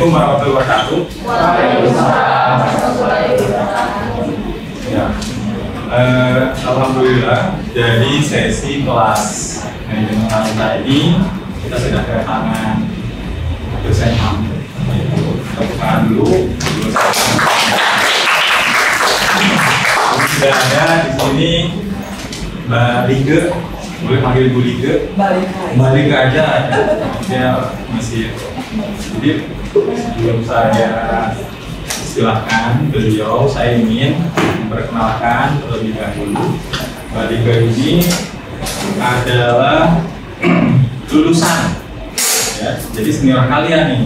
Assalamualaikum warahmatullahi wabarakatuh. Ya. Alhamdulillah dari sesi kelas manajemen wanita ini kita sudah kedatangan dosen HAM. Tepuk tangan dulu. Sudah ada di sini Mbak Lige, boleh panggil Bu Lige? Mbak Lige aja, dia masih. Jadi sebelum saya silahkan beliau, saya ingin memperkenalkan terlebih dahulu. Mbak Lige ini adalah lulusan, ya, jadi senior kalian nih,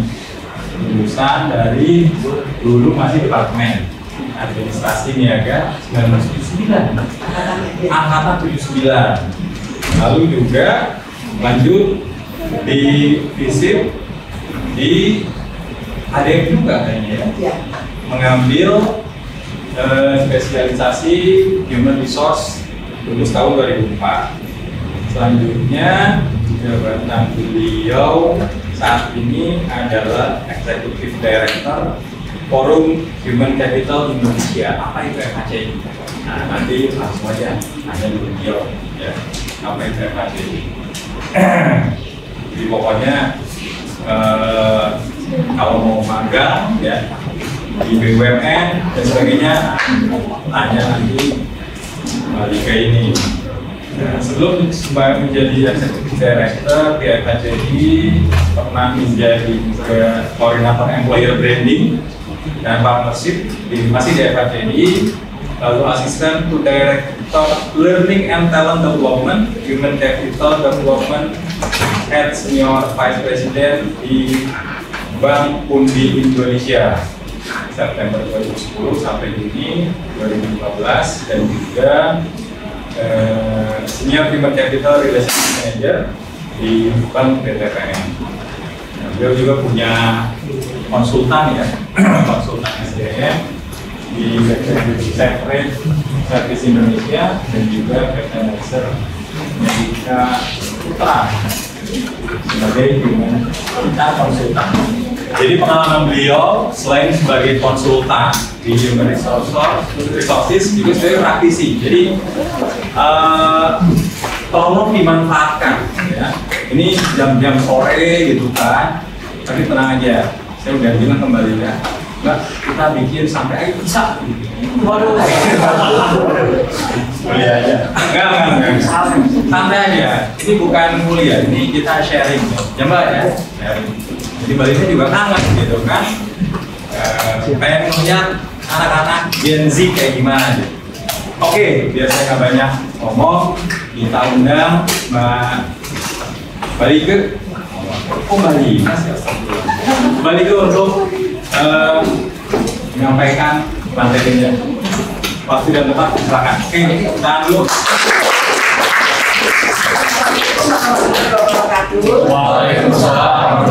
lulusan dari dulu masih departemen administrasi niaga 1979, angkatan 79. Lalu juga lanjut di FISIP di ADM juga kayaknya ya, mengambil spesialisasi Human Resource lulus tahun 2004. Selanjutnya jabatan beliau saat ini adalah Executive Director Forum Human Capital Indonesia. Apa itu FHCI? Nah, nanti langsung aja nanya dulu beliau, ya, apa itu FHCI. Jadi pokoknya kalau mau magang, ya, di BUMN dan sebagainya, tanya nanti balik ke ini. Nah, sebelum menjadi Executive Director di FHCI, pernah menjadi koordinator Employer Branding dan Partnership masih di FHCI, lalu asisten to Director Learning and Talent Development, Human Capital Development at Senior Vice President di Bank Pundi Indonesia September 2010 sampai Juni 2015, dan juga Senior Human Capital Relationship Manager di Bank BTPN. Nah, beliau juga punya konsultan, ya, konsultan SDM di Secret Service Indonesia dan juga Advisor Medika Putra sebagai human konsultan. Jadi pengalaman beliau selain sebagai konsultan di Human Resources juga sebagai praktisi. Jadi tolong dimanfaatkan, ya. Ini jam-jam sore gitu kan, tapi tenang aja. Saya udah bilang kembali, ya, Mbak, kita bikin sampai ayo bisa. Waduh, kuliah aja. Enggak. Santai aja. Ini bukan kuliah, ini kita sharing, ya Mbak, ya. Sharing. Jadi baliknya juga kangen gitu kan. Pengen melihat anak-anak Gen Z kayak gimana gitu. Oke, biar saya nggak banyak ngomong, kita undang Mbak Lige. Mbak Lige, Mbak Lige untuk menyampaikan materinya. Waktu dan tempat, silakan. Oke, tahan dulu. Waalaikumsalam.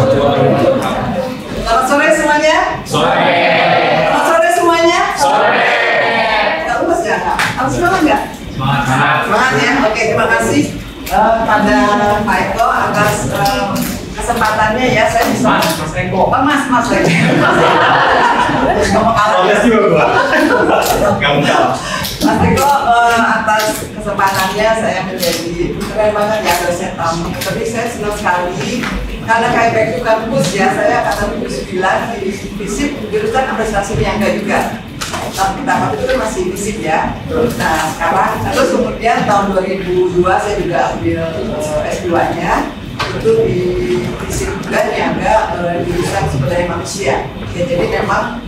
Selamat sore semuanya. Sore. Selamat sore semuanya. Sore. Kamu masih nggak? Kamu semangat nggak? Semangat. Semangat ya. Oke, terima kasih pada Pak Eko atas kesempatannya, ya. Saya bisa. Mas Eko. Oh, Mas lagi. Kamu kalah. Kamu kalah. Mas Eko, atas kesempatannya saya menjadi keren banget ya dosen tamu. Tapi saya senang sekali karena kayak back to kampus, ya. Saya angkatan 79 di FISIP jurusan administrasi niaga juga. Tapi tahap itu kan masih FISIP, ya. Nah sekarang terus kemudian tahun 2002 saya juga ambil S2-nya itu di FISIP juga niaga jurusan sumber daya manusia. Ya, jadi memang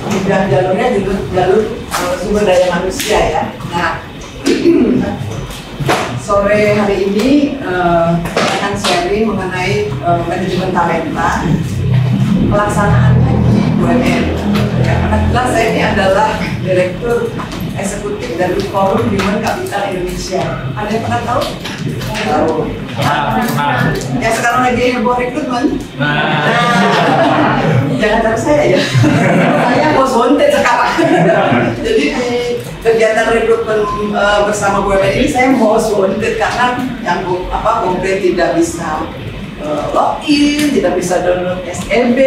bidang jalurnya jalur sumber daya manusia, ya. Nah sore hari ini saya akan sharing mengenai manajemen talenta, pelaksanaannya di BUMN. Ya, karena jelas saya ini adalah Direktur Eksekutif dari Forum Human Capital Indonesia. Ada yang pernah tahu? Tahu. Ya sekarang lagi heboh rekrutmen. Jangan tahu saya, ya. Saya most wanted sekarang. Jadi di kegiatan rekrutmen bersama BUMN ini saya most wanted karena yang konkret tidak bisa login, tidak bisa download SEB,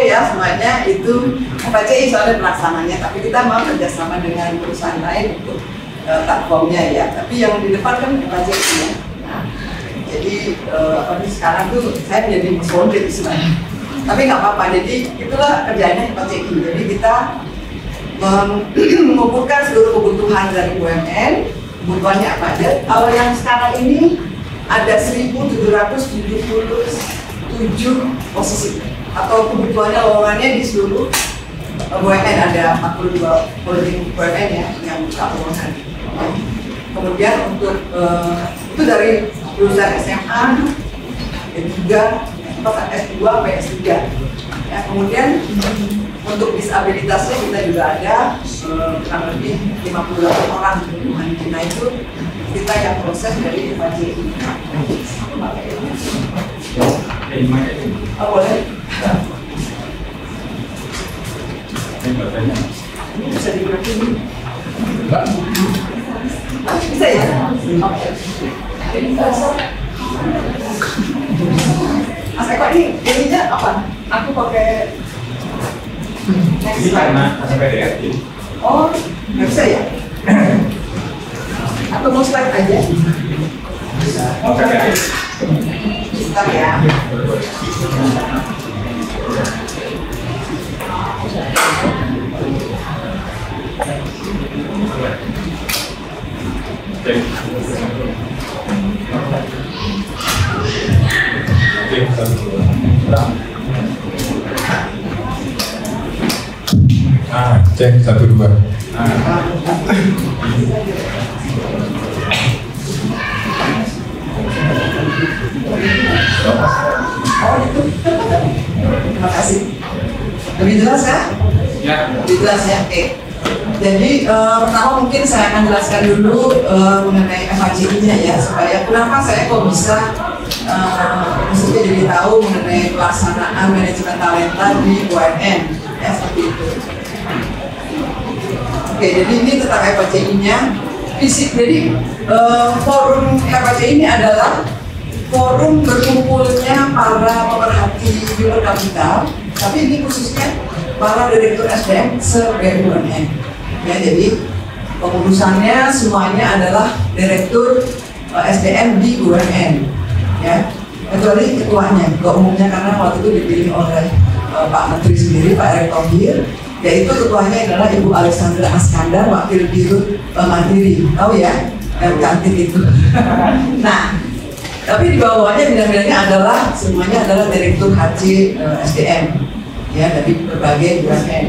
ya semuanya itu FHCI soalnya pelaksananya. Tapi kita mau kerjasama dengan perusahaan lain untuk platformnya ya. Tapi yang di depan kan FHCI ya. Nah, jadi sekarang tuh saya menjadi musondet istilahnya. Tapi nggak apa-apa. Jadi itulah kerjanya FHCI. Jadi kita mengumpulkan seluruh kebutuhan dari BUMN. Kebutuhannya apa aja? Kalau yang sekarang ini ada 1.777 posisi atau kebutuhannya lowongannya di seluruh BUMN, ada 42 holding BUMN ya yang buka lowongan. Kemudian untuk itu dari lulusan SMA, S3, S2 sampai S3. Ya, kemudian untuk disabilitasnya kita juga ada kurang lebih 58 orang kebutuhan kita itu kita yang proses dari FHCI. Oh, boleh? Bisa digunakan ini? Bisa ya? Oke. Mas Eko ininya apa? Aku pakai ini karena PDRT. Oh, nggak bisa ya? Atau mau slide aja? Oke. Bentar ya. Cek 1 2. Terima kasih. Lebih jelas ya? Ya. Lebih jelas ya. Oke. Jadi pertama mungkin saya akan jelaskan dulu mengenai FHCI-nya ya, supaya kenapa saya kok bisa maksudnya jadi tahu mengenai pelaksanaan manajemen talenta di BUMN ya, seperti itu. Oke, jadi ini tentang FHCI-nya. Jadi forum FHCI ini adalah forum berkumpulnya para pemerhati human capital, tapi ini khususnya para direktur SDM se-BUMN. Ya, jadi pengurusannya semuanya adalah direktur SDM di BUMN. Ya, kecuali ketuanya, ketua umumnya karena waktu itu dipilih oleh Pak Menteri sendiri, Pak Erick Thohir. Yaitu ketuanya adalah Ibu Alexandra Askandar, wakil Dirut Mandiri, tahu ya, yang cantik itu. Nah, tapi di bawahnya bidang-bidangnya adalah semuanya adalah direktur HC SDM, ya, dari berbagai BUMN.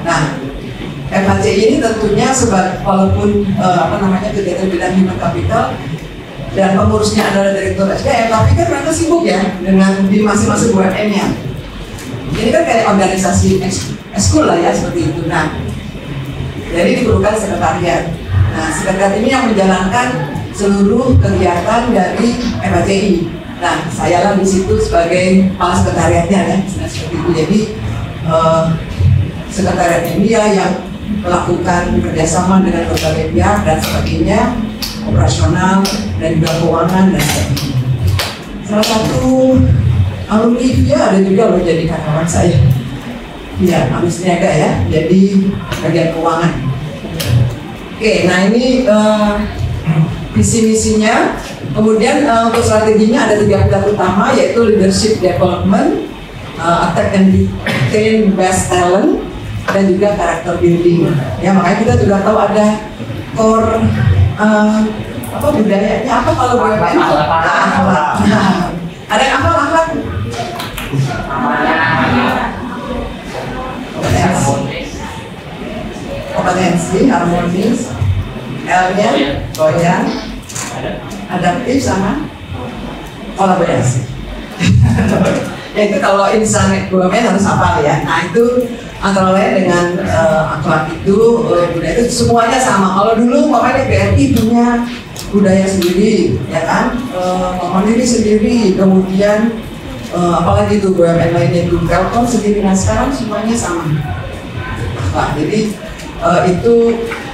Nah, FHCI ini tentunya sebagai walaupun kegiatan bidang human capital dan pengurusnya adalah direktur SDM, tapi kan mereka sibuk ya dengan di masing-masing BUMN-nya. Ini kan kayak organisasi ekskul lah ya, seperti itu. Nah, jadi diperlukan sekretariat. Nah, sekretariat ini yang menjalankan seluruh kegiatan dari FHCI. Nah, saya lah di situ sebagai kepala sekretariatnya ya, seperti itu. Jadi sekretariat ini ya yang melakukan kerjasama dengan berbagai pihak dan sebagainya, operasional dan juga keuangan dan sebagainya. Salah satu alumni dia ada juga loh jadi karyawan saya. Iya, habis niaga ya, jadi bagian keuangan. Oke, nah ini visi misinya. Kemudian untuk strateginya ada 3 pilar utama, yaitu leadership development, attract and retain best talent, dan juga character building. Ya, makanya kita juga tahu ada core budayanya apa kalau BUMN? Ada yang apa akhlak? Kompetensi, harmonis, L-nya goyang, adaptif sama kolaborasi. Ya itu kalau insan BUMN harus hafal ya. Nah itu antara lain dengan akhlak itu, budaya itu semuanya sama. Kalau dulu makanya BRI punya budaya sendiri, ya kan, mandiri sendiri, kemudian apalagi itu BUMN lainnya itu Telkom sendiri. Nah sekarang semuanya sama. Nah, jadi itu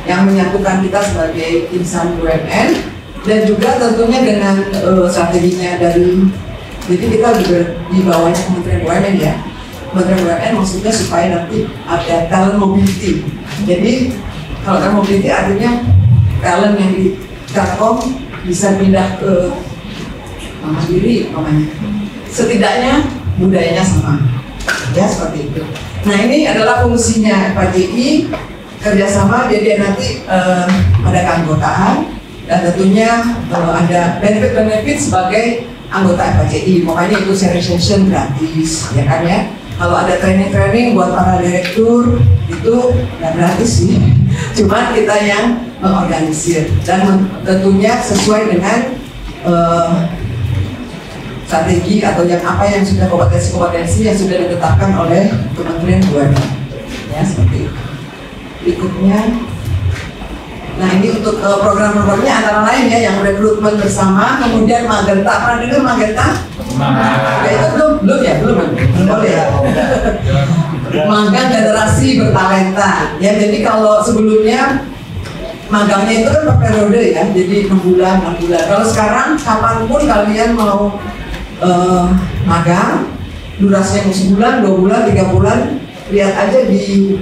yang menyatukan kita sebagai insan BUMN, dan juga tentunya dengan strateginya dari Jadi kita juga di bawahnya Kementerian BUMN ya. Kementerian BUMN maksudnya supaya nanti ada talent mobility. Jadi kalau talent mobility artinya talent yang di Telkom bisa pindah ke Mandiri namanya. Setidaknya budayanya sama, ya seperti itu. Nah ini adalah fungsinya FHCI kerjasama, jadi nanti ada keanggotaan dan tentunya ada benefit-benefit sebagai anggota FHCI. Makanya itu sharing session gratis, ya kan ya. Kalau ada training-training buat para direktur itu nggak gratis sih, cuman kita yang mengorganisir dan tentunya sesuai dengan strategi atau yang apa yang sudah kompetensi-kompetensi yang sudah ditetapkan oleh Kementerian BUMN, ya seperti itu. Berikutnya, nah ini untuk program-programnya antara lain ya yang rekrutmen bersama, kemudian Magenta, pernah dengar Magenta? Ya itu belum ya, belum boleh ya. Magang generasi bertalenta, ya jadi kalau sebelumnya magangnya itu kan per periode ya, jadi 6 bulan. Kalau sekarang kapanpun kalian mau magang, durasinya sebulan, 2 bulan, 3 bulan, lihat aja di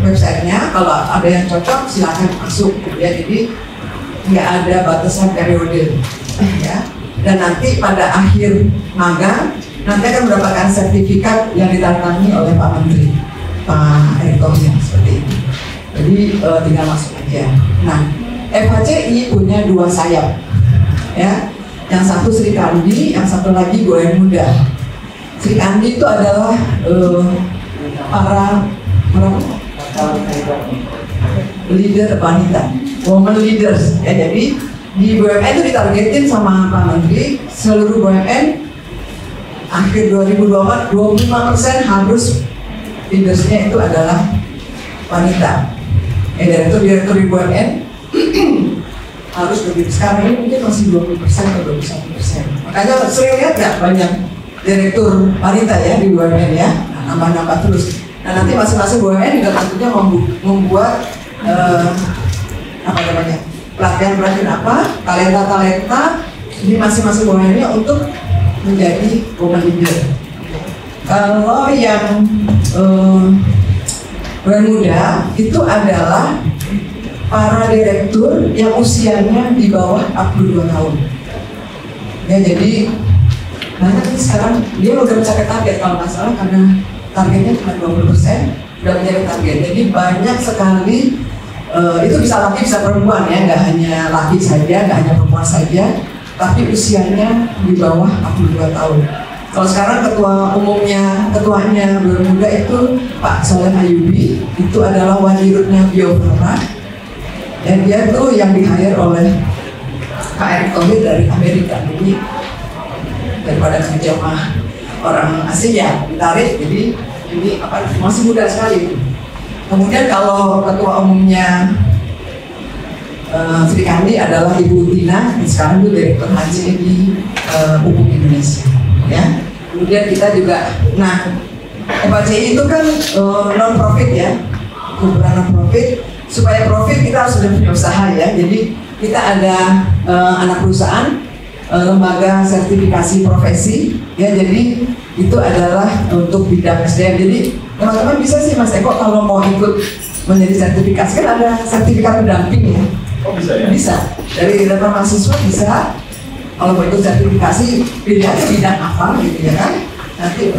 websitenya. Kalau ada yang cocok silakan masuk ya. Jadi nggak ada batasan periode ya. Dan nanti pada akhir magang nanti akan mendapatkan sertifikat yang ditandatangani oleh Pak Menteri, Pak Erick Thohir seperti itu. Jadi tinggal masuk aja. Nah, FHCI punya 2 sayap ya. Yang satu Sri Kandi, yang satu lagi Goen Muda. Sri Kandi itu adalah para leader wanita, woman leaders ya. Jadi di BUMN itu ditargetin sama Pak Menteri, seluruh BUMN akhir 2024 25% harus leadersnya itu adalah wanita. Direktur di BUMN harus lebih, sekarang ini mungkin masih 20% atau 21%. Makanya sering lihat nggak banyak direktur wanita ya di BUMN ya, nambah-nambah terus. Nah nanti masing-masing BUMN juga tentunya membuat apa namanya, pelatihan apa, talenta di masing-masing BUMN-nya untuk menjadi woman leader. Kalau yang BUMN muda itu adalah para direktur yang usianya di bawah 42 tahun. Ya jadi banyak nih sekarang dia udah mencapai target kalau nggak salah, karena targetnya cuma 20% udah mencapai target. Jadi banyak sekali itu bisa laki bisa perempuan ya, nggak hanya laki saja, nggak hanya perempuan saja, tapi usianya di bawah 42 tahun. Kalau sekarang ketuanya BUMN Muda itu Pak Soleh Ayubi, itu adalah wadirutnya Bio Farma. Dan dia tuh yang di-hire oleh Pak Erick Thohir dari Amerika. Jadi daripada kerja mah orang asing ya ditarik, jadi ini apa masih muda sekali. Kemudian kalau ketua umumnya Sri Kandi adalah Ibu Tina, sekarang itu direktur HC di Pupuk Indonesia. Ya. Kemudian kita juga, nah FHCI itu kan non-profit ya, kumpulan non-profit. Supaya profit kita harus sudah punya usaha ya. Jadi kita ada anak perusahaan, lembaga sertifikasi profesi ya. Jadi itu adalah untuk bidang SDM. Jadi teman-teman bisa sih Mas Eko kalau mau ikut menjadi sertifikasi, kan ada sertifikat pendamping ya. Oh bisa ya? Bisa. Dari teman mahasiswa bisa. Kalau mau ikut sertifikasi pilihannya bidang apa gitu ya kan. Nanti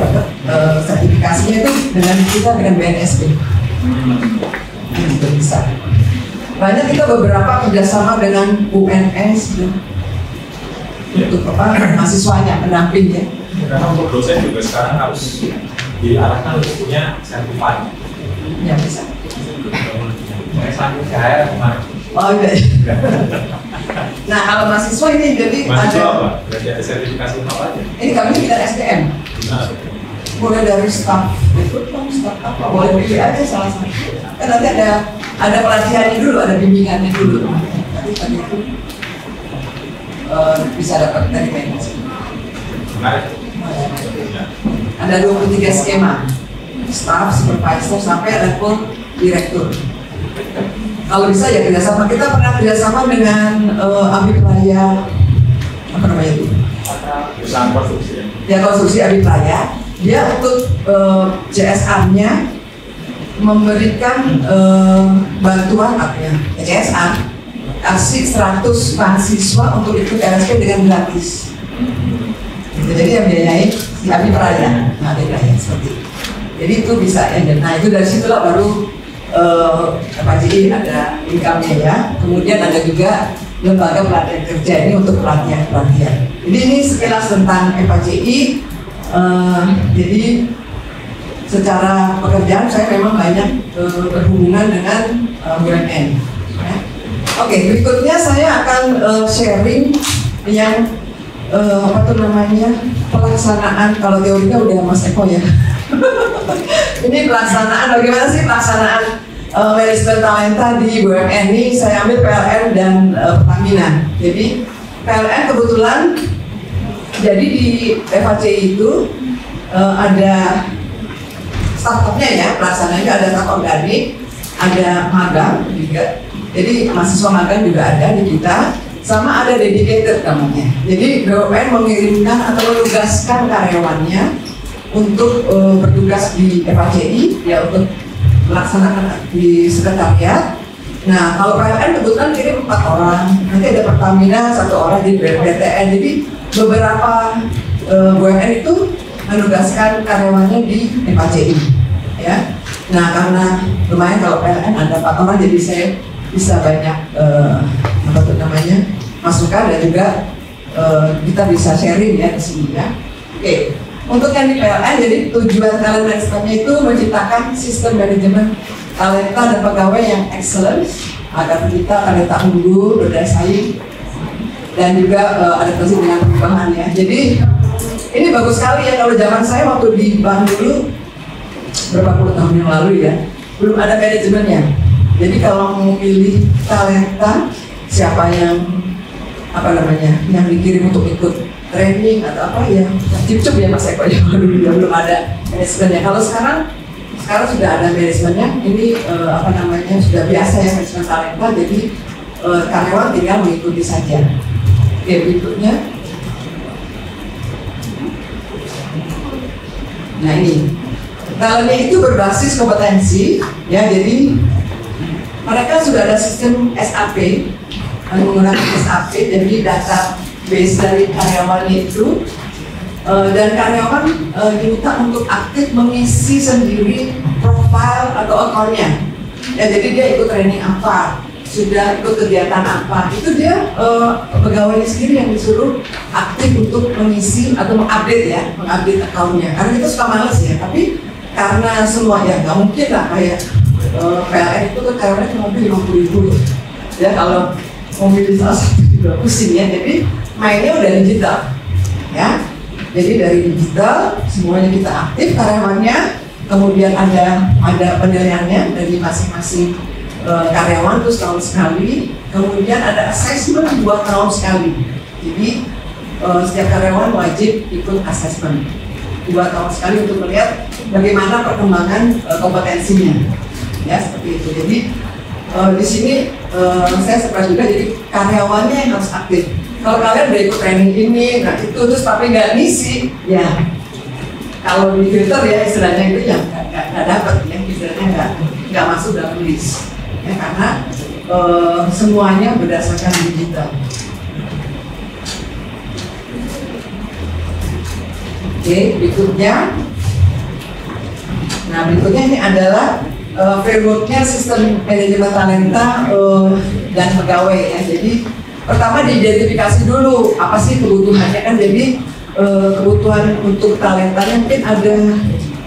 sertifikasinya itu dengan kita dengan BNSB. Bisa. Banyak kita beberapa kerjasama dengan UNS untuk apa mahasiswanya pendamping ya. Karena untuk dosen juga sekarang harus diarahkan untuk punya sertifikat. Ya bisa. Oh iya. Nah kalau mahasiswa ini jadi mahasiswa ada apa? Berarti ada sertifikasi apa aja? Ini kami bidang SDM. Mulai dari staff apa boleh pilih aja salah satu. Kan nanti ada pelatihannya dulu, ada bimbingannya dulu. Nanti tadi itu bisa dapat dari BNS. Menarik. Ada 23 skema, staff, supervisor sampai level direktur. Kalau bisa ya kerjasama. Kita pernah kerjasama dengan Abipraya apa namanya itu? perusahaan konstruksi ya konstruksi Abipraya, dia untuk CSR-nya memberikan bantuan CSR kasih 100 mahasiswa untuk ikut LSP dengan gratis. Jadi yang biayain si Abipraya, Abipraya seperti itu. Jadi itu bisa ya. Nah itu dari situlah baru FHCI ada income-nya ya. Kemudian ada juga lembaga pelatihan kerja ini untuk pelatihan. Jadi ini sekilas tentang FHCI. Jadi secara pekerjaan saya memang banyak berhubungan dengan BUMN. Ya. Oke, berikutnya saya akan sharing yang pelaksanaan. Kalau teorinya udah Mas Eko ya. Ini pelaksanaan, bagaimana sih pelaksanaan manajemen talenta di BUMN ini? Saya ambil PLN dan Pertamina. Jadi PLN kebetulan, jadi di FHCI itu ada startupnya ya, pelaksanaannya ada startup organik, ada magang juga. Jadi mahasiswa magang juga ada di kita, sama ada dedicated namanya. Jadi BUMN mengirimkan atau menugaskan karyawannya untuk bertugas di FHCI ya, untuk melaksanakan di sekretariat. Nah kalau PLN kebetulan kirim 4 orang, nanti ada Pertamina 1 orang di BPTN. Jadi beberapa BUMN itu menugaskan karyawannya di FHCI ya. Nah karena lumayan kalau PLN ada 4 orang, jadi saya bisa banyak masukan dan juga kita bisa sharing ya di sini ya. Oke. Untuk yang di PLN, jadi tujuan talent manajemennya itu menciptakan sistem manajemen talenta dan pegawai yang excellent agar kita talenta unggul, berdaya saing, dan juga adaptasi dengan perubahan ya. Jadi ini bagus sekali ya. Kalau zaman saya waktu di bank dulu berapa puluh tahun yang lalu ya, belum ada manajemennya. Jadi kalau mau pilih talenta, siapa yang yang dikirim untuk ikut training atau apa ya, cip-cip ya Mas Eko ya, belum ada manajemennya. Kalau sekarang sudah ada manajemennya. Ini sudah biasa ya manajemen talenta. Jadi karyawan tinggal mengikuti saja. Oke, berikutnya. Nah ini, talentnya itu berbasis kompetensi ya. Jadi mereka sudah ada sistem SAP, menggunakan SAP, jadi database dari karyawannya itu, dan karyawan diminta untuk aktif mengisi sendiri profil atau akunnya. Ya, jadi dia ikut training apa, sudah ikut kegiatan apa, itu dia pegawainya sendiri yang disuruh aktif untuk mengisi atau mengupdate akunnya. Karena kita suka males ya, tapi karena semua ya nggak mungkin lah kayak PLN itu kan karyawannya cuma 50.000 ya, kalau mobilitas juga pusing ya. Jadi mainnya udah digital ya. Jadi dari digital semuanya kita aktif karyawannya, kemudian ada penilaiannya dari masing-masing karyawan tuh setahun sekali, kemudian ada assessment 2 tahun sekali. Jadi setiap karyawan wajib ikut assessment 2 tahun sekali untuk melihat bagaimana perkembangan kompetensinya ya, seperti itu. Jadi di sini saya surprise juga, jadi karyawannya yang harus aktif. Kalau kalian udah ikut training ini, nah itu terus tapi nggak ngisi, ya kalau di filter ya istilahnya itu yang nggak dapat ya, istilahnya nggak masuk dalam list ya, karena semuanya berdasarkan digital. Oke, berikutnya. Nah berikutnya ini adalah frameworknya sistem manajemen talenta dan pegawai ya. Jadi pertama diidentifikasi dulu apa sih kebutuhannya kan. Jadi kebutuhan untuk talentanya mungkin ada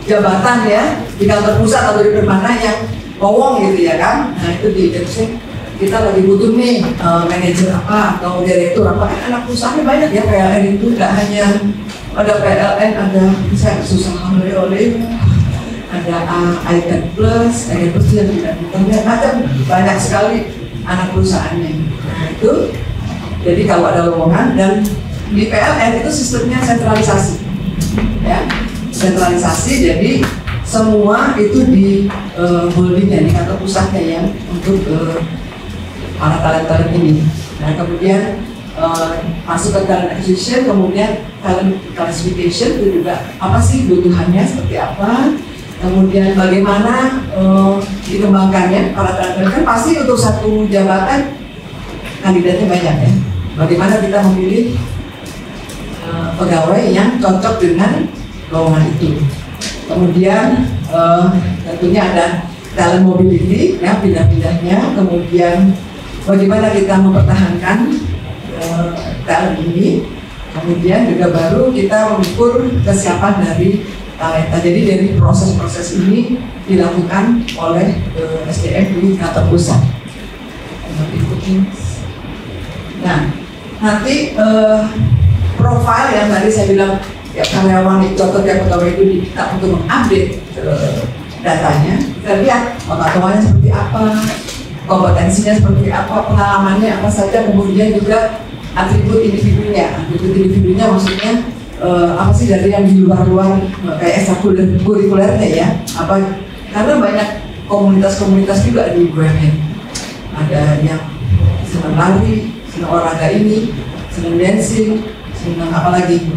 jabatan ya di kantor pusat atau di mana yang lowong gitu ya kan. Nah itu diidentifikasi, kita lagi butuh nih manajer apa atau direktur apa. Anak perusahaannya banyak ya, PLN itu nggak hanya ada PLN, ada saya susah oleh ada iPad Plus yang tidak internet, macam banyak sekali anak perusahaannya. Nah itu, jadi kalau ada lowongan, dan di PLN itu sistemnya sentralisasi, ya sentralisasi. Jadi semua itu di holdingnya, di kantor pusatnya ya, untuk para talent ini. Nah kemudian masuk ke talent acquisition, kemudian talent classification itu juga apa sih kebutuhannya seperti apa, kemudian bagaimana dikembangkannya. Para talent kan pasti untuk satu jabatan kandidatnya banyak ya. Bagaimana kita memilih pegawai yang cocok dengan lowongan itu. Kemudian tentunya ada talent mobility ya, pindah-pindahnya. Kemudian bagaimana kita mempertahankan talent ini. Kemudian juga baru kita mengukur kesiapan dari talenta. Jadi dari proses-proses ini dilakukan oleh SDM di kantor pusat. Nah, nanti profil yang tadi saya bilang ya, karyawan itu atau tiap pegawai itu diminta untuk mengupdate datanya. Kita lihat pengetahuannya seperti apa, kompetensinya seperti apa, pengalamannya apa saja, kemudian juga atribut individunya. Atribut individunya maksudnya apa sih dari yang di luar-luar kayak ekstrakurikulernya ya? Apa? Karena banyak komunitas-komunitas juga di BUMN. Ada yang senang lari, senang olahraga ini, senang dancing, senang apalagi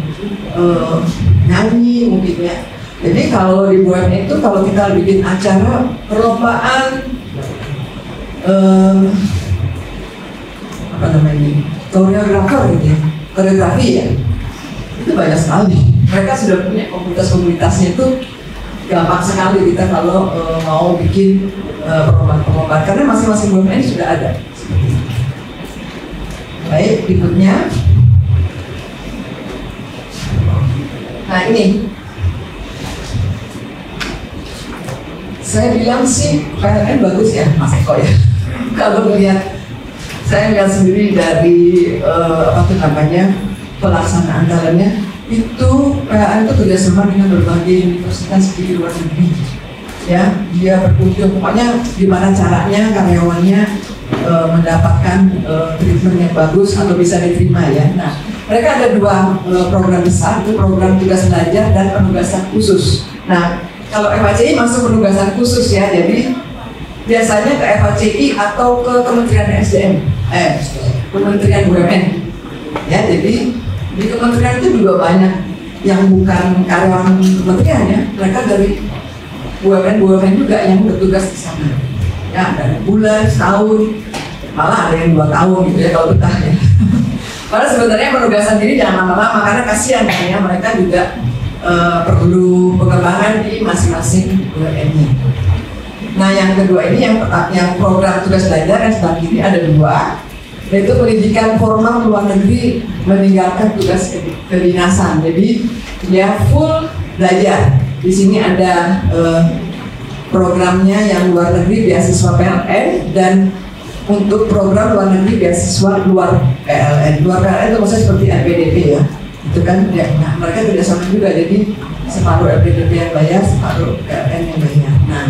nyanyi mungkin ya. Jadi kalau di BUMN itu kalau kita bikin acara perlombaan apa namanya koreografi ya, itu banyak sekali. Mereka sudah punya komunitas-komunitasnya, itu gampang sekali kita kalau mau bikin perlombaan karena masing-masing BUMN sudah ada. Baik, berikutnya. Nah ini, saya bilang sih PLN bagus ya Mas Eko ya. Kalau melihat, saya lihat sendiri dari apa tuh namanya pelaksanaan talentnya, itu PLN itu kerjasama dengan berbagai universitas di luar negeri. Ya, dia berkunjung, pokoknya gimana caranya karyawannya mendapatkan treatment yang bagus atau bisa diterima ya. Nah, mereka ada dua program besar, itu program tugas belajar dan penugasan khusus. Nah, kalau FHCI masuk penugasan khusus ya, jadi biasanya ke FHCI atau ke Kementerian SDM, Kementerian BUMN. Ya, jadi di kementerian itu juga banyak yang bukan karyawan kementerian ya, mereka dari BUMN juga yang bertugas di sana. Ya, dari bulan, setahun, malah ada yang 2 tahun gitu ya kalau betah ya. Padahal sebenarnya penugasan diri jangan lama-lama karena kasihan kan ya, mereka juga perlu pengembangan di masing-masing BUMN-nya. Nah, yang kedua ini yang program tugas belajar yang sebelah kiri ada 2, yaitu pendidikan formal luar negeri meninggalkan tugas kedinasan. Jadi dia full belajar. Di sini ada programnya yang luar negeri beasiswa PLN dan untuk program luar negeri beasiswa luar PLN. Luar PLN itu maksudnya seperti LPDP ya. Itu kan ya, nah, mereka kerjasama juga, jadi separuh LPDP yang bayar, separuh PLN yang bayar. Nah,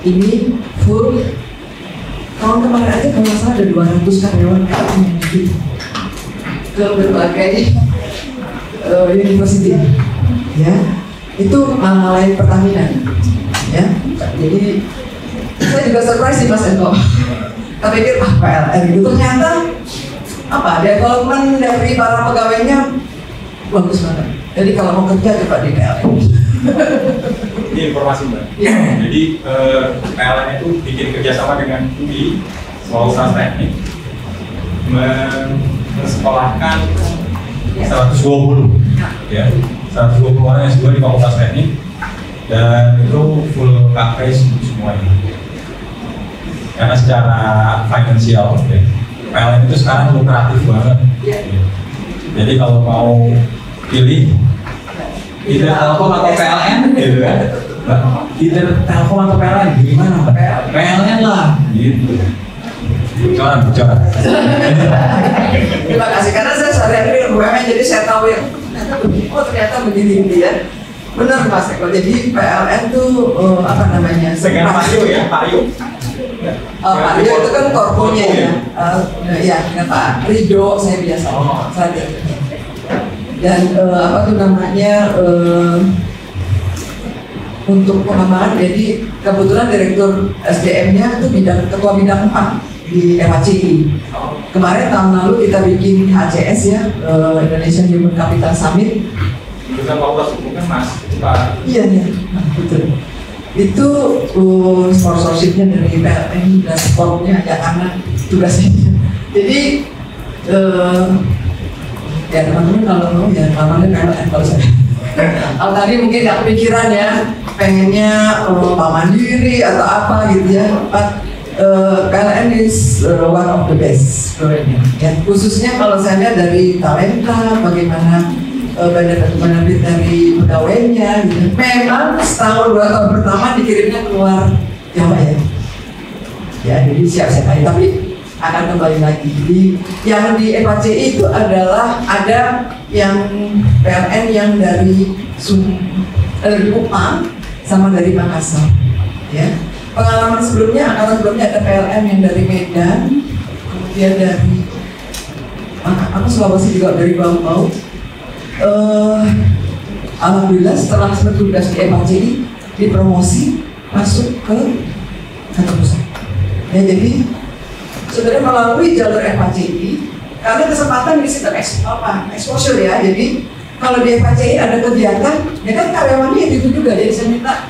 ini full. Tahun kemarin aja kalau nggak salah ada 200 karyawan PLN yang pergi ke berbagai university. Ya, itu lain Pertamina. Ya, jadi saya juga surprise sih Mas Eko. Kita pikir PLN gitu, ternyata apa development dari para pegawainya bagus banget. Jadi kalau mau kerja coba di PLN. Ini informasi Mbak. Ya. Jadi PLN itu bikin kerjasama dengan UI, Fakultas Teknik, mensekolahkan 120 ya, 120 orang S2 di Fakultas Teknik, dan itu full coverage semuanya. Karena secara finansial ya, PLN itu sekarang lukratif banget. Jadi kalau mau pilih either Telkom atau PLN gitu kan, either Telkom atau PLN gimana? PLN lah gitu. Bocoran. Terima kasih, karena saya sehari-hari BUMN, jadi saya tahu yang ternyata begini ya. Benar Mas Eko, jadi PLN tuh apa namanya? Dengan Pak Rio ya, Pak Rio. Pak Rio itu kan korponya ya. Ya, dengan Pak Rido saya biasa saja. Dan apa tuh namanya untuk pengembangan, jadi kebetulan direktur SDM-nya itu ketua bidang 4 di FHCI. Kemarin tahun lalu kita bikin HCS ya, Indonesian Human Capital Summit. Kita Fakultas Hukum kan Mas, Pak. Iya, nah, betul. Itu sponsorshipnya dari PLN dan supportnya ya karena tugasnya. Jadi ya teman-teman kalau mau ya namanya PLN kalau saya. Kalau tadi mungkin nggak kepikiran ya, pengennya Pak Mandiri atau apa gitu ya. PLN is one of the best ya. Khususnya kalau saya lihat dari talenta, bagaimana benefit dari pegawainya gitu. Memang setahun 2 tahun pertama dikirimnya keluar Jawa ya. Ya jadi siap-siap aja, tapi akan kembali lagi. Jadi yang di FHCI itu adalah ada yang PLN yang dari Kupang sama dari Makassar ya. Pengalaman sebelumnya, angkatan sebelumnya ada PLN yang dari Medan, kemudian dari Sulawesi juga dari Bau. Alhamdulillah setelah bertugas di FHCI dipromosi masuk ke kantor pusat. Ya jadi sebenarnya melalui jalur FHCI karena kesempatan di situ exposure ya. Jadi kalau di FHCI ada kegiatan, ya kan karyawannya itu juga. Jadi saya minta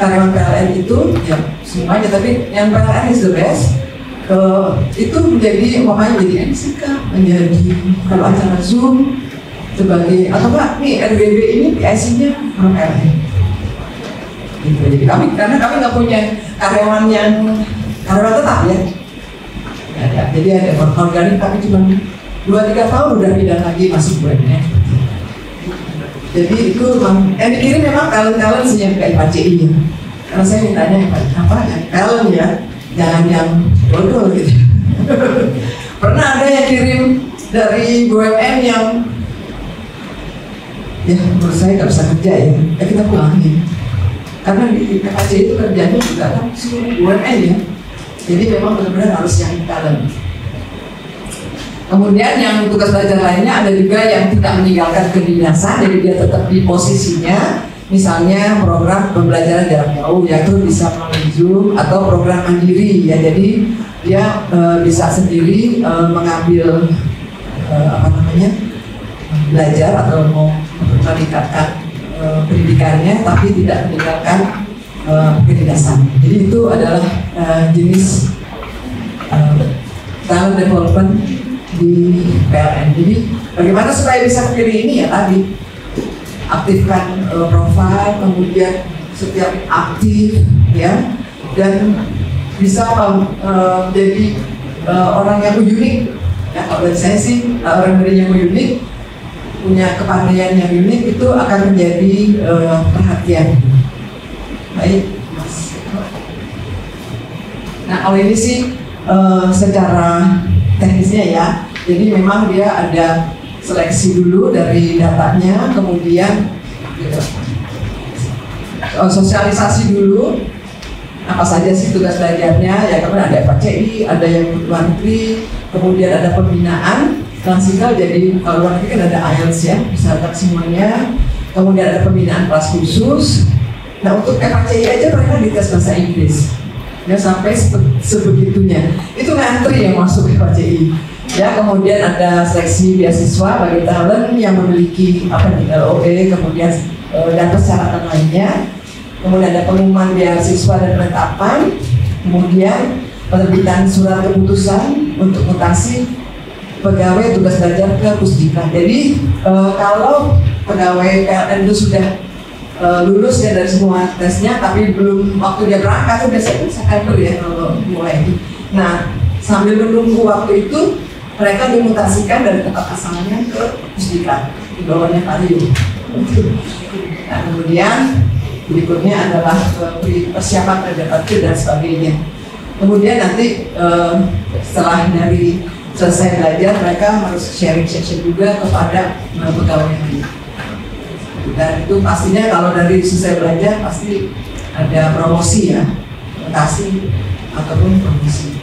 karyawan PLN itu ya semuanya, tapi yang PLN is the best. Itu menjadi jadi MCK, menjadi kalau acara Zoom sebagai atau enggak nih RBB ini PIC-nya orang PLN. Gitu. Jadi karena kami nggak punya karyawan tetap ya. Jadi ada organik tapi cuma 2-3 tahun udah pindah lagi masuk BUMN. Jadi itu yang dikirim memang talent sih yang ke FHCI ya. Karena saya mintanya yang talent ya. Jangan yang bodoh gitu. Pernah ada yang kirim dari BUMN yang ya menurut saya nggak bisa kerja ya, kita pulangin. Karena di PKC itu kerjanya juga kan seluruh BUMN ya. Jadi memang benar-benar harus yang talent. Kemudian yang tugas belajar lainnya ada juga yang tidak meninggalkan kedinasan, jadi dia tetap di posisinya. Misalnya program pembelajaran jarak jauh, yaitu bisa melalui Zoom atau program mandiri ya. Jadi dia bisa sendiri mengambil belajar atau mau meningkatkan pendidikannya, tapi tidak meninggalkan kedinasan. Jadi itu adalah jenis talent development di PLN. Jadi bagaimana supaya bisa pilih ini ya tadi. Aktifkan profil, kemudian setiap aktif ya, dan bisa jadi orang yang unik ya. Kalau dari saya sih orang yang unik, punya kepandaian yang unik itu akan menjadi perhatian. Baik Mas. Nah kalau ini sih secara teknisnya ya, jadi memang dia ada seleksi dulu dari datanya, kemudian sosialisasi dulu apa saja sih tugas belajarnya ya. Kemudian ada FHCI, ada yang luar negeri, kemudian ada pembinaan transikal. Jadi kalau luar negeri kan ada IELTS ya, bisa dapat semuanya. Kemudian ada pembinaan kelas khusus. Nah untuk FHCI aja mereka dites bahasa Inggris ya sampai sebegitunya. Itu ngantri yang masuk FHCI. Ya, kemudian ada seleksi beasiswa bagi talent yang memiliki LOE, kemudian dan persyaratan lainnya. Kemudian ada pengumuman beasiswa dan penetapan, kemudian penerbitan surat keputusan untuk mutasi pegawai tugas belajar ke Pusdiklat. Jadi kalau pegawai PLN itu sudah lulus ya dari semua tesnya, tapi belum waktu dia berangkat, biasanya September ya kalau mulai. Nah, sambil menunggu waktu itu mereka dimutasikan dari tempat asalnya ke Pusdiklat di bawahnya Pak Rio. Nah, kemudian berikutnya adalah persiapan terhadap dan sebagainya. Kemudian nanti setelah dari selesai belajar, mereka harus sharing session juga kepada pegawai lain. Dan itu pastinya kalau dari selesai belajar pasti ada promosi ya, mutasi ataupun promosi.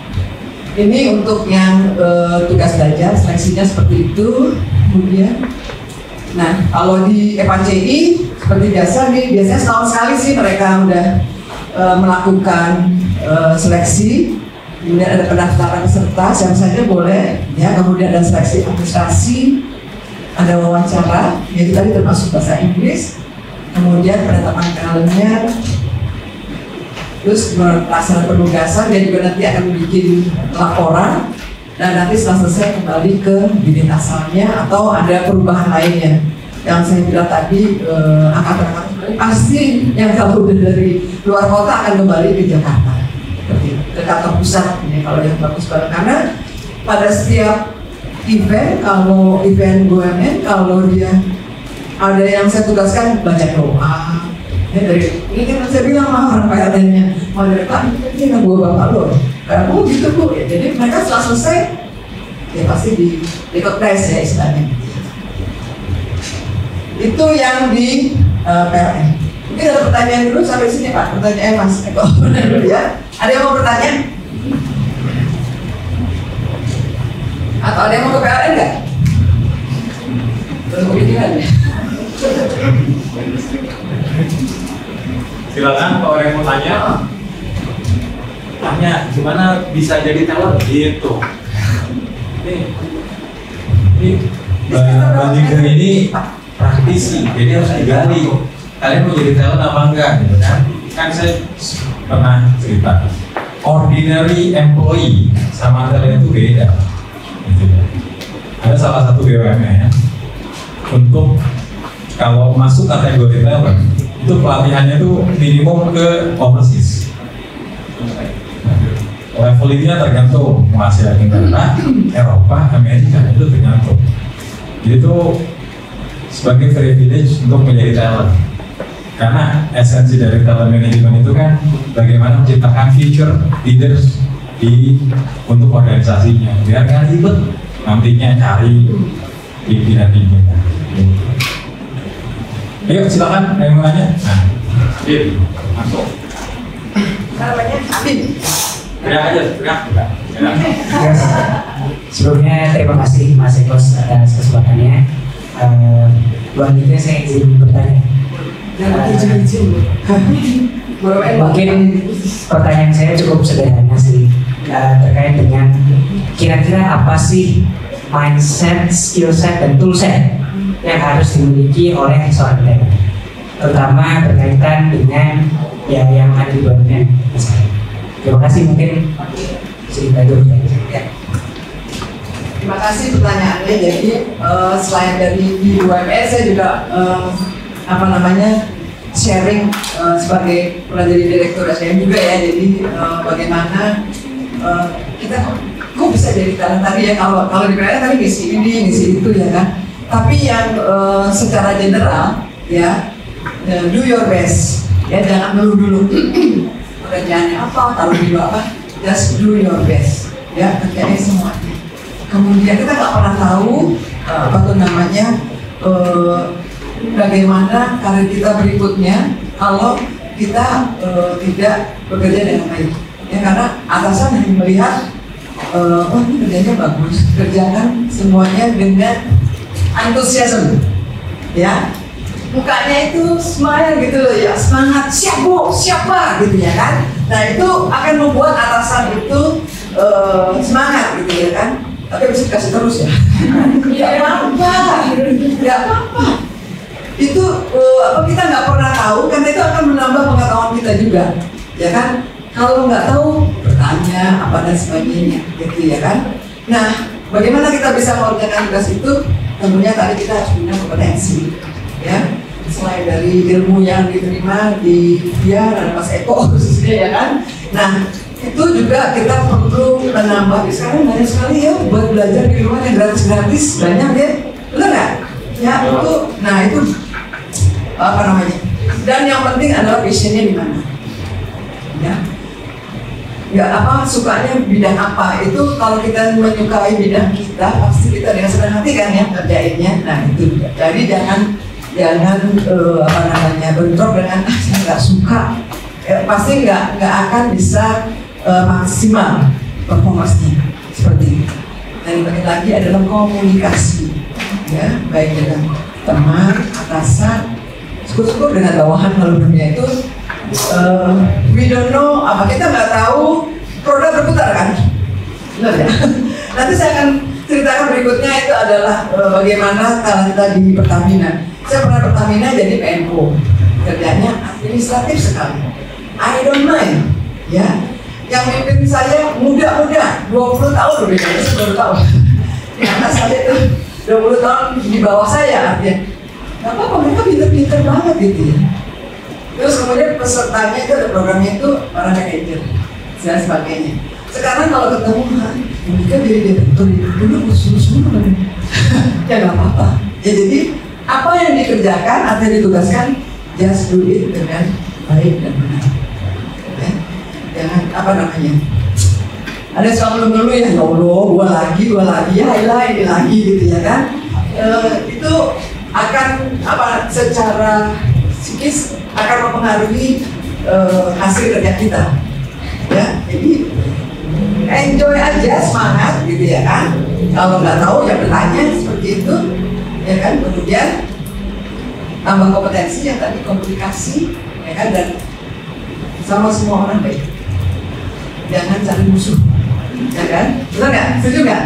Ini untuk yang tugas belajar, seleksinya seperti itu. Kemudian, nah kalau di FHCI seperti biasa nih, biasanya setahun sekali sih mereka udah melakukan seleksi, kemudian ada pendaftaran peserta, siapa saja boleh, ya, kemudian ada seleksi administrasi, ada wawancara, yaitu tadi termasuk bahasa Inggris, kemudian penetapan talentnya, terus pelaksanaan penugasan, dia juga nanti akan bikin laporan, dan nanti setelah selesai kembali ke unit asalnya atau ada perubahan lainnya. Yang saya bilang tadi, angkatan-angkatan pasti yang kalau udah dari luar kota akan kembali ke Jakarta, ke kantor pusat ini kalau yang bagus banget. Karena pada setiap event, kalau event BUMN, kalau dia ada yang saya tugaskan baca doa. Ya, dari ini kan saya bilang sama orang PLN-nya, mau dari Pak, ini kan gua bapak lo, kayak gitu Bu. Ya, jadi mereka setelah selesai, ya pasti di tes ya istilahnya. Itu yang di PLN. Mungkin ada pertanyaan dulu sampai sini Pak, pertanyaan Mas Eko dulu ya. Ada yang mau bertanya? Atau ada yang mau ke PLN nggak? Belum kepikiran ya? Silakan kalau orang yang mau tanya gimana bisa jadi talent gitu. Ini Mbak Nika ini praktisi, jadi harus digali. Kalian mau jadi talent apa enggak gitu kan? Kan saya pernah cerita, ordinary employee sama talent itu beda. Gitu. Ada salah satu BUMN untuk kalau masuk kategori talent itu pelatihannya itu minimum ke overseas. Levelingnya tergantung mau Asia Tenggara, Eropa, Amerika, itu tergantung. Jadi itu sebagai privilege untuk menjadi talent. Karena esensi dari talent management itu kan bagaimana menciptakan future leaders untuk organisasinya, biar nggak ribet nantinya cari pimpinan-pimpinan. Ayo silakan yang mau nanya. Nah, masuk. Namanya Abin. Gerak aja, gerak. Sebelumnya terima kasih Mas Eko atas kesempatannya. Buat itu saya izin bertanya. Mungkin pertanyaan saya cukup sederhana sih, terkait dengan kira-kira apa sih mindset, skill set, dan tool set yang harus dimiliki oleh seorang trainer, terutama berkaitan dengan ya yang ada di bawahnya. Terima kasih, mungkin cerita dulu. Ya. Terima kasih pertanyaannya. Jadi selain dari di UMS, saya juga sharing sebagai pernah jadi direktur SDM juga ya. Jadi bagaimana kita kok bisa jadi talent tadi ya, kalau di PLN tadi ngisi ini, ngisi itu ya kan. Tapi yang secara general ya, do your best ya, jangan ngeluh dulu pekerjaannya apa, taruh dulu apa, just do your best ya, kerjain semuanya. Kemudian kita nggak pernah tahu bagaimana karir kita berikutnya kalau kita tidak bekerja dengan baik ya, karena atasan hanya melihat oh ini kerjanya bagus, kerjakan semuanya dengan antusiasme ya, mukanya itu smile gitu loh ya, semangat, siap Bu, siapa gitu ya kan. Nah itu akan membuat atasan itu semangat gitu ya kan. Tapi bisa dikasih terus ya. Gak apa-apa. Itu kita nggak pernah tahu, karena itu akan menambah pengetahuan kita juga, ya kan. Kalau nggak tahu bertanya apa dan sebagainya, gitu ya kan. Nah, bagaimana kita bisa mengerjakan tugas itu? Tentunya tadi kita harus punya kompetensi, ya. Selain dari ilmu yang diterima di dia dan Mas Eko khususnya ya kan. Nah, itu juga kita perlu menambah. Sekarang banyak sekali ya buat belajar di rumah yang gratis-gratis, banyak ya, benar nggak? Ya itu, nah itu apa namanya? Dan yang penting adalah passionnya di mana, ya. Nggak apa sukanya bidang apa, itu kalau kita menyukai bidang kita pasti kita dengan senang hati kan ya kerjainnya. Nah itu juga. Jadi jangan bentrok dengan saya nggak suka, pasti nggak akan bisa maksimal performasinya seperti itu. Dan bagi lagi adalah komunikasi, ya, baik dengan teman, atasan, syukur-syukur dengan bawahan kalau dunia itu we don't know, kita nggak tahu, roda berputar kan? Benar ya? Nanti saya akan ceritakan berikutnya itu adalah bagaimana talenta di Pertamina. Saya pernah Pertamina jadi PMO, kerjanya administratif sekali. I don't mind, ya. Yang mimpin saya muda-muda, 20 tahun lebih dari 10 tahun. Di atas saya itu 20 tahun di bawah saya artinya. Gak apa-apa, mereka pinter-pinter banget gitu ya. Terus kemudian pesertanya itu ada programnya itu para manajer dan sebagainya. Sekarang kalau ketemu, mereka jadi direktur dulu khusus semua. Ya nggak apa-apa. Ya jadi apa yang dikerjakan atau ditugaskan, just do it dengan baik dan benar. Ya. Jangan ada suami dulu ya Allah, gua lagi, ya ini lagi gitu ya kan. Itu akan secara psikis akan mempengaruhi hasil kerja kita. Ya, jadi enjoy aja, semangat gitu ya kan. Kalau nggak tahu ya bertanya seperti itu, ya kan. Kemudian tambah kompetensi yang tadi komunikasi, ya kan, dan sama semua orang baik. Jangan cari musuh, ya kan? Benar nggak? Setuju nggak?